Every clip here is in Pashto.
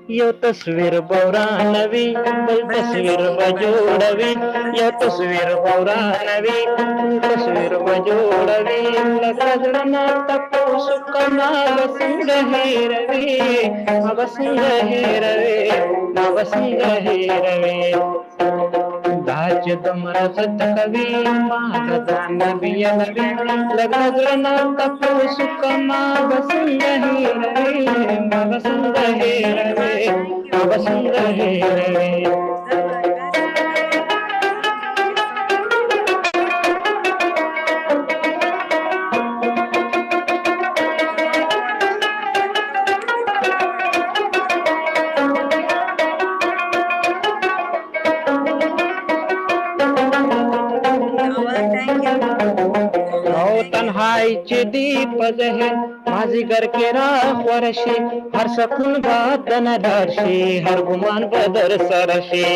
یو تصویر بورانوي بل تصویر بجوړوي یو تصویر بورانوي بل تصویر بجوړوي لکه زړه نه تپوسو کما به څنګه هېروي ما به څنګه هېروي ما به څنګه هېروي دا چې دومره ضد کوي ما د ځان نه بیلوي لږ زړه نه تپوسو کما به څنګه هېروي ما به څنګه هېروي ما به څنګه هېروي تنهایی چې دی په ذهن مازیګر کې را خور شي هر سکون به دنه ډار شي هر ګمان به در سره شي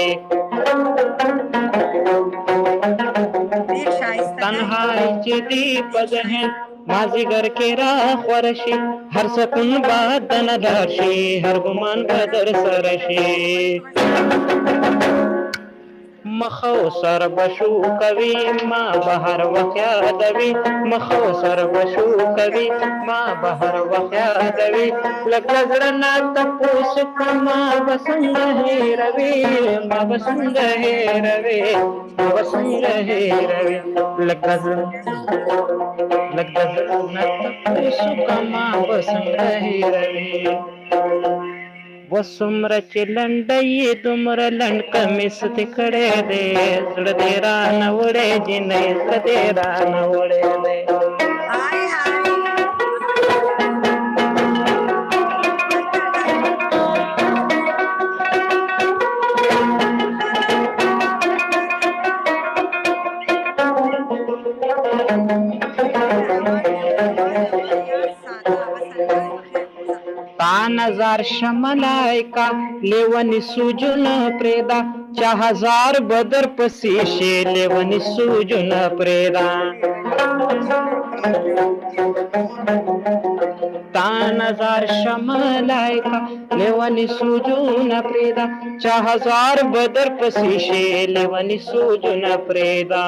تنهایی چې دی په ذهن مازیګر کې را خور شي هر سکون به دنه ډار شي هر ګمان به در سره شي مخو سر بشو کوي ما بهر وخت یادوي مخو سر بشو کوي ما بهر وخت یادوي لکه زړه نه تپوس کما به څنګه هېروي ما به څنګه هېروي ما به څنګه هېروي لکه زړه نه تپوس کما به څنګه هېروي وسمره چې لنډۍ دومره لنډ کمیس دې کړی دی زړه دې رانه وړی جینۍ زړه دې رانه وړی دی تا نظر شملائکا لیونی سوجن پریدا چا ہزار بدر پسی شی لیونی سوجن پریدا تا نظر شملائکا لیونی سوجن پریدا چا ہزار بدر پسی شی لیونی سوجن پریدا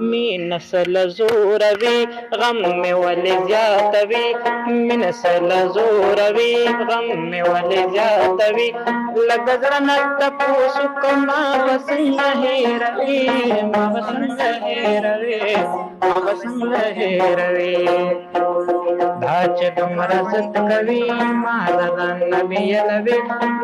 مین سل زوروي غم می ولې زیاتوي مین سل زوروي غم می ولې زیاتوي لکه زړه نه تپوسو کما به څنګه هېروي ما به څنګه هېروي ما به څنګه هېروي دا چې دومره ضد کوي ما د ځان نه بیلوي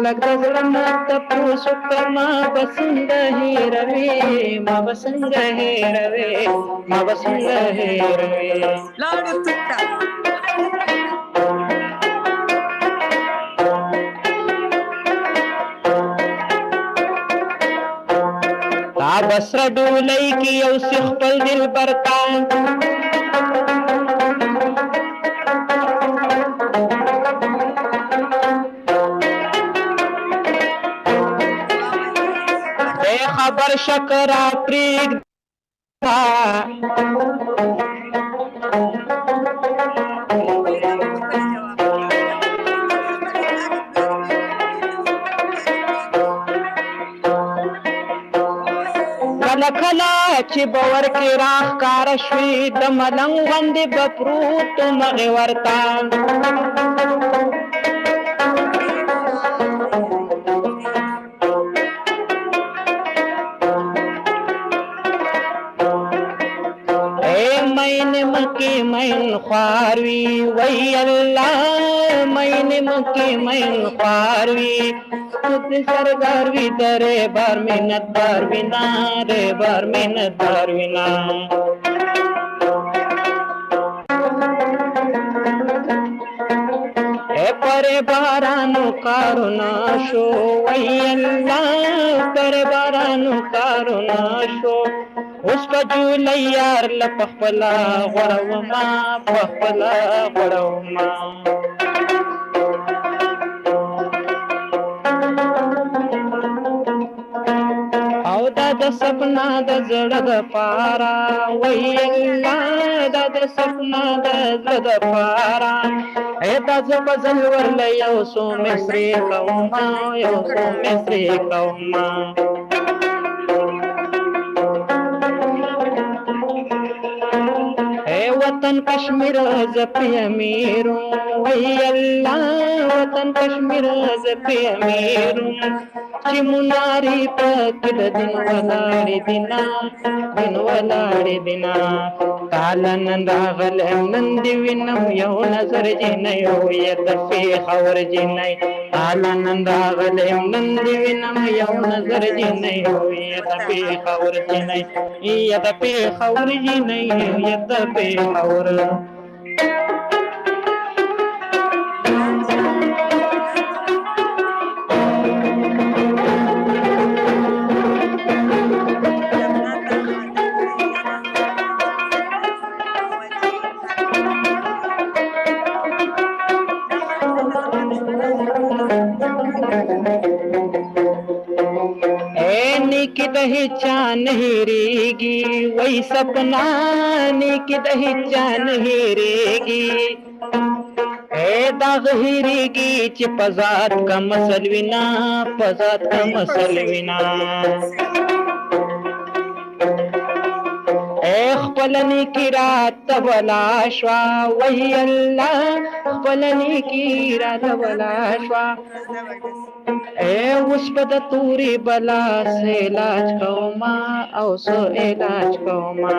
لکه زړه نه تپوسو کما به څنګه هېروي ما به څنګه هېروي ما به څنګه هېروي لاړو تکړه تا بسره ډولۍ کې یو څه خپل دلبر ته خبر شکرا پریږده کله کله چې باور کې راښکاره شوي د ملنګ غوندې به پروت مغې ورته مکی مین خواروی وی اللہ مین مکی مین خواروی خود سرگار وی درے بار منت بار وینا رے بار منت بار وینا اے پرے بارانو کارونا شو وی اللہ پرے بارانو کارونا شو اوس په جولۍ یار له پخپله غوړومه پخپله غوړومه او دا دا د سپنا د زړه د پارا وای الله دا د سپنا د زړه د پارا دا ز غزل ورل یو سو مصری قوما یو سو مصری قوما وطن کشمیر زپی امیرو وی الله وطن کشمیر زپی امیرو چې مناری پکې د دین ولاړې دینا تعالی نن راغلم نن دی وینم یو نظر جنۍ یې د پیښور جنۍ تعالی نن راغلم نن دی وینم یو نظر جنۍ یې د پیښور جنۍ یې د پیښور جنۍ یې د پیښور نیکی د هیچا نه هېرېږي وای سپنا نیکی د هیچا نه هېرېږي دا هېرېږي چې په ذات کا مسل وینا په ذات کا مسل وینا خپل نیکی راته ولا شوا وای الله خپل نیکی راته ولا شوا اوس په د تورې بلا سه علاج کوما او سو علاج کوما